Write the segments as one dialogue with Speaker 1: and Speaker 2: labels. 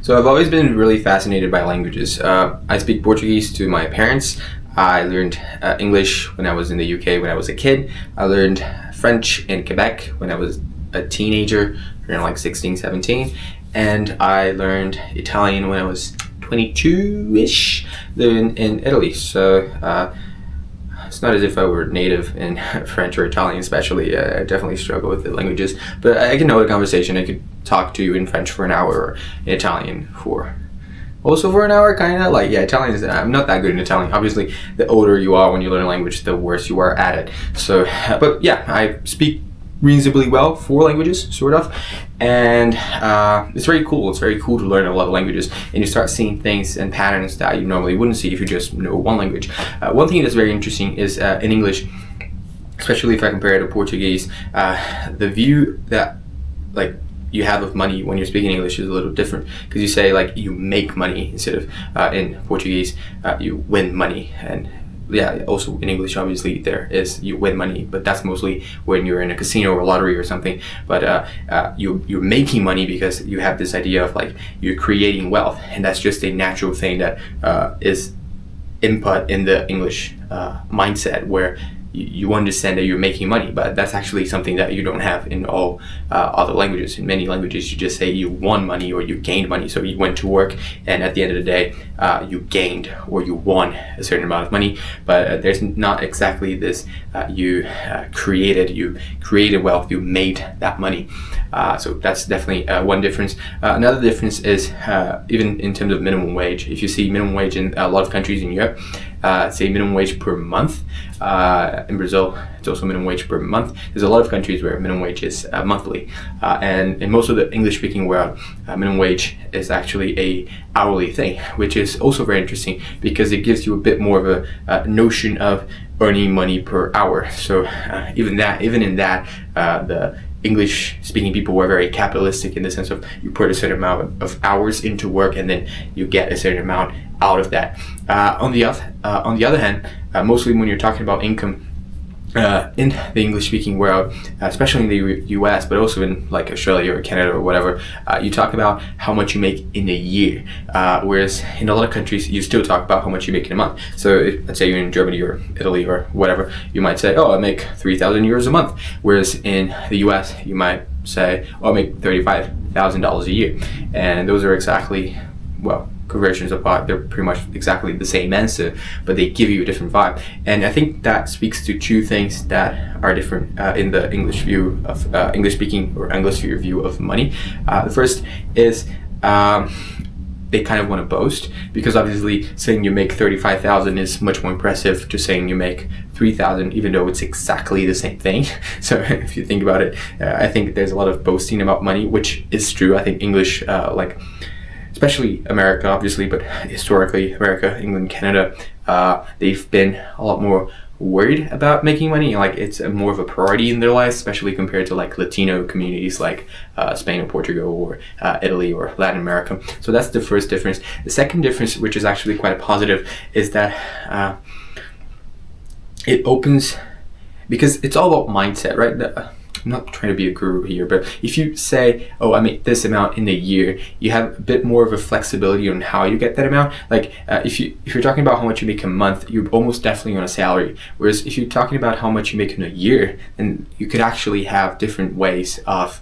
Speaker 1: So I've always been really fascinated by languages. I speak Portuguese to my parents. I learned English when I was in the UK when I was a kid. I learned French in Quebec when I was a teenager, around like 16, 17. And I learned Italian when I was 22-ish in Italy. So it's not as if I were native in French or Italian especially. I definitely struggle with the languages. But I can know a conversation. I could talk to you in French for an hour or in Italian for an hour, kind of. Like, yeah, Italian is, I'm not that good in Italian. Obviously, the older you are when you learn a language, the worse you are at it. So, but yeah, I speak reasonably well 4 languages, sort of. And it's very cool. It's very cool to learn a lot of languages, and you start seeing things and patterns that you normally wouldn't see if you just know one language. One thing that's very interesting is in English, especially if I compare it to Portuguese, the view that like you have of money when you're speaking English is a little different, because you say like you make money instead of in Portuguese you win money. And yeah, also in English obviously there is you win money, but that's mostly when you're in a casino or a lottery or something. But you're making money because you have this idea of like you're creating wealth, and that's just a natural thing that is input in the English mindset, where you understand that you're making money, but that's actually something that you don't have in all other languages. In many languages, you just say you won money or you gained money. So you went to work, and at the end of the day, you gained or you won a certain amount of money. But there's not exactly this. You created wealth. You made that money. So that's definitely one difference. Another difference is even in terms of minimum wage. If you see minimum wage in a lot of countries in Europe, say minimum wage per month. In Brazil, it's also minimum wage per month. There's a lot of countries where minimum wage is monthly, and in most of the English-speaking world, minimum wage is actually a hourly thing, which is also very interesting because it gives you a bit more of a notion of earning money per hour. So even in that, the English-speaking people were very capitalistic in the sense of you put a certain amount of hours into work and then you get a certain amount out of that. On the other hand, mostly when you're talking about income in the English-speaking world, especially in the US, but also in like Australia or Canada or whatever, you talk about how much you make in a year, whereas in a lot of countries you still talk about how much you make in a month. So let's say you're in Germany or Italy or whatever, you might say, oh, I make 3,000 euros a month, whereas in the US you might say, oh, I make $35,000 a year. And those are exactly, well, conversions apart, they're pretty much exactly the same answer, but they give you a different vibe. And I think that speaks to 2 things that are different in the English view of English speaking or Anglosphere view of money. The first is they kind of want to boast, because obviously saying you make 35,000 is much more impressive to saying you make 3,000, even though it's exactly the same thing. So if you think about it, I think there's a lot of boasting about money, which is true. I think English, especially America, obviously, but historically, America, England, Canada, they've been a lot more worried about making money. Like, it's more of a priority in their lives, especially compared to like Latino communities like Spain or Portugal or Italy or Latin America. So that's the first difference. The second difference, which is actually quite a positive, is that it opens, because it's all about mindset, right? I'm not trying to be a guru here, but if you say, oh, I make this amount in a year, you have a bit more of a flexibility on how you get that amount. Like if you're talking about how much you make a month, you're almost definitely on a salary. Whereas if you're talking about how much you make in a year, then you could actually have different ways of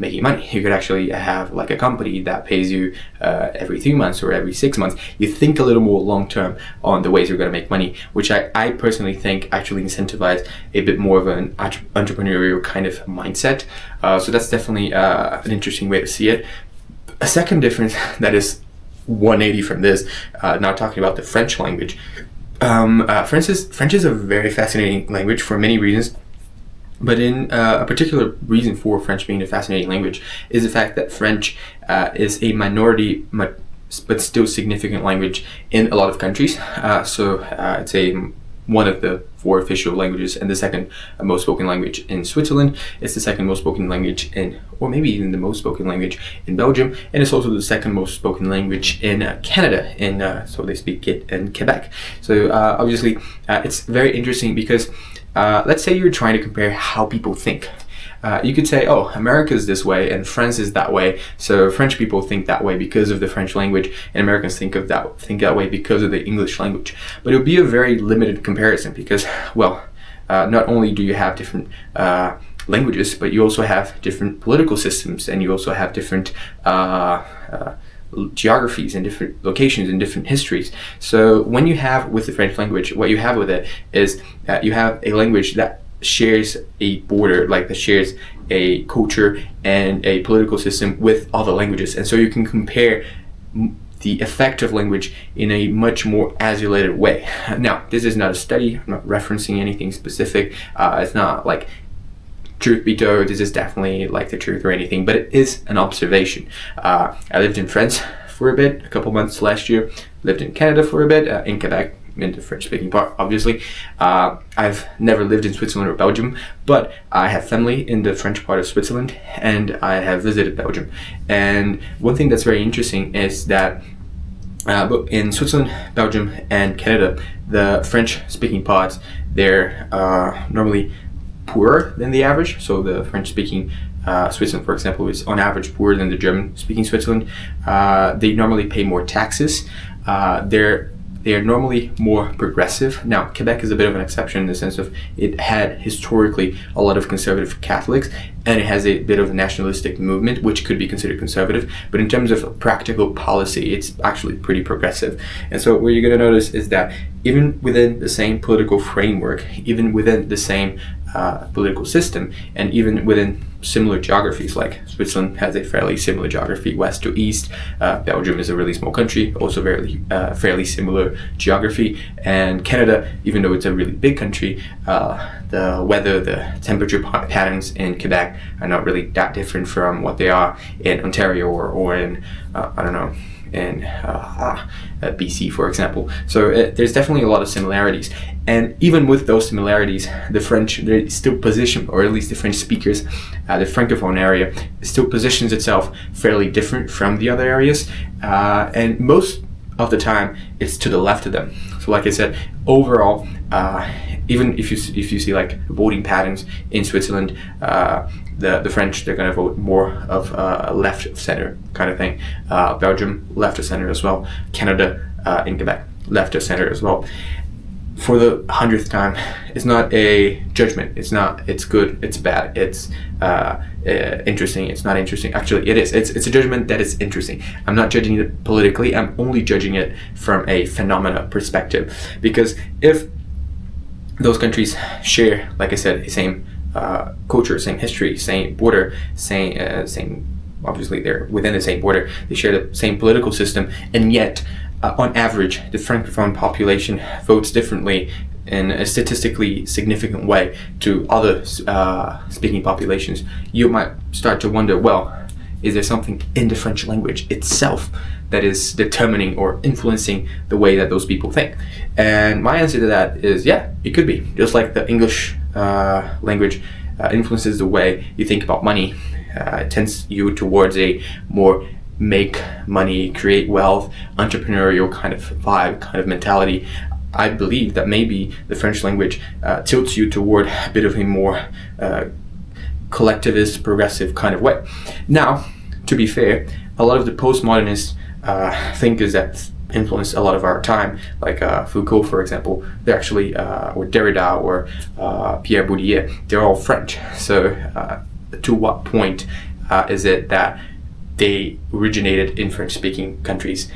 Speaker 1: making money. You could actually have like a company that pays you every 3 months or every 6 months. You think a little more long term on the ways you're going to make money, which I personally think actually incentivize a bit more of an entrepreneurial kind of mindset. So that's definitely an interesting way to see it. A second difference that is 180 from this, now talking about the French language. French is a very fascinating language for many reasons. But in a particular reason for French being a fascinating language is the fact that French is a minority but still significant language in a lot of countries. So it's one of the 4 official languages and the second most spoken language in Switzerland. It's the second most spoken language or maybe even the most spoken language in Belgium, and it's also the second most spoken language in Canada. So they speak it in Quebec. So obviously it's very interesting because let's say you're trying to compare how people think. you could say, oh, America is this way and France is that way. So French people think that way because of the French language, and Americans think that way because of the English language. But it would be a very limited comparison because, well, not only do you have different languages, but you also have different political systems, and you also have different geographies and different locations and different histories. So when you have with the French language, what you have with it is you have a language that shares a border, like that shares a culture and a political system with other languages, and so you can compare the effect of language in a much more isolated way. Now, this is not a study. I'm not referencing anything specific. It's not like truth be told, this is definitely like the truth or anything, but it is an observation. I lived in France for a bit, a couple months last year. Lived in Canada for a bit, in Quebec, in the French-speaking part, obviously. I've never lived in Switzerland or Belgium, but I have family in the French part of Switzerland, and I have visited Belgium. And one thing that's very interesting is that in Switzerland, Belgium, and Canada, the French-speaking parts, they're normally poorer than the average. So the French-speaking Switzerland, for example, is on average poorer than the German-speaking Switzerland. They normally pay more taxes. They're normally more progressive. Now, Quebec is a bit of an exception in the sense of it had historically a lot of conservative Catholics, and it has a bit of a nationalistic movement, which could be considered conservative. But in terms of practical policy, it's actually pretty progressive. And so what you're going to notice is that even within the same political framework, even within the same political system, and even within similar geographies, like Switzerland has a fairly similar geography west to east. Belgium is a really small country, also fairly similar geography. And Canada, even though it's a really big country, the weather, the temperature patterns in Quebec are not really that different from what they are in Ontario or in, I don't know, in BC, for example. So there's definitely a lot of similarities. And even with those similarities, the French, they still position, or at least the French speakers, the Francophone area, still positions itself fairly different from the other areas. And most of the time, it's to the left of them. So like I said, overall, even if you see like voting patterns in Switzerland, the French, they're going to vote more of left of center kind of thing. Belgium, left of center as well. Canada, in Quebec, left of center as well. For the 100th time, it's not a judgment. It's good, it's bad, it's interesting, it's not interesting. Actually, it is. It's a judgment that is interesting. I'm not judging it politically. I'm only judging it from a phenomena perspective. Because if those countries share, like I said, the same culture, same history, same border, same obviously they're within the same border, they share the same political system, and yet on average the Francophone population votes differently in a statistically significant way to other speaking populations, you might start to wonder, well, is there something in the French language itself that is determining or influencing the way that those people think? And my answer to that is, yeah, it could be. Just like the English language influences the way you think about money, it tends you towards a more make money, create wealth, entrepreneurial kind of vibe, kind of mentality. I believe that maybe the French language tilts you toward a bit of a more collectivist, progressive kind of way. Now, to be fair, a lot of the postmodernist thinkers that influence a lot of our time, like Foucault, for example, they're actually, or Derrida, or Pierre Bourdieu, they're all French. So to what point is it that they originated in French-speaking countries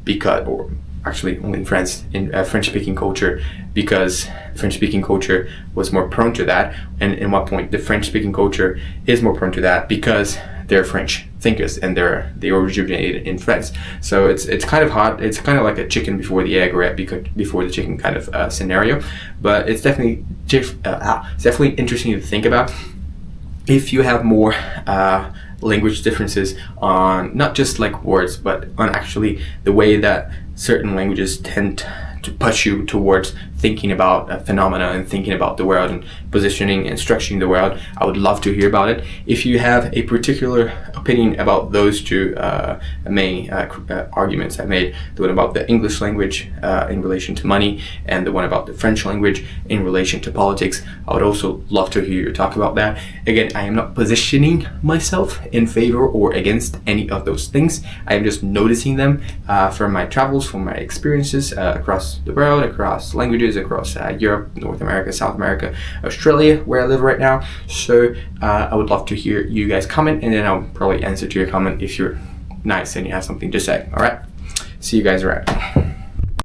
Speaker 1: because, or actually only in France, in French-speaking culture, because French-speaking culture was more prone to that, and in what point the French-speaking culture is more prone to that because they're French thinkers and they originated in France. So it's kind of hard. It's kind of like a chicken before the egg, or egg before the chicken kind of scenario. But it's definitely interesting to think about. If you have more language differences on not just like words, but on actually the way that certain languages tend to push you towards thinking about phenomena and thinking about the world and positioning and structuring the world, I would love to hear about it. If you have a particular opinion about those two main arguments I made, the one about the English language in relation to money and the one about the French language in relation to politics, I would also love to hear you talk about that. Again, I am not positioning myself in favor or against any of those things. I am just noticing them from my travels, from my experiences across the world, across languages, across Europe, North America, South America, Australia, where I live right now. So I would love to hear you guys comment, and then I'll probably answer to your comment if you're nice and you have something to say. All right, see you guys around.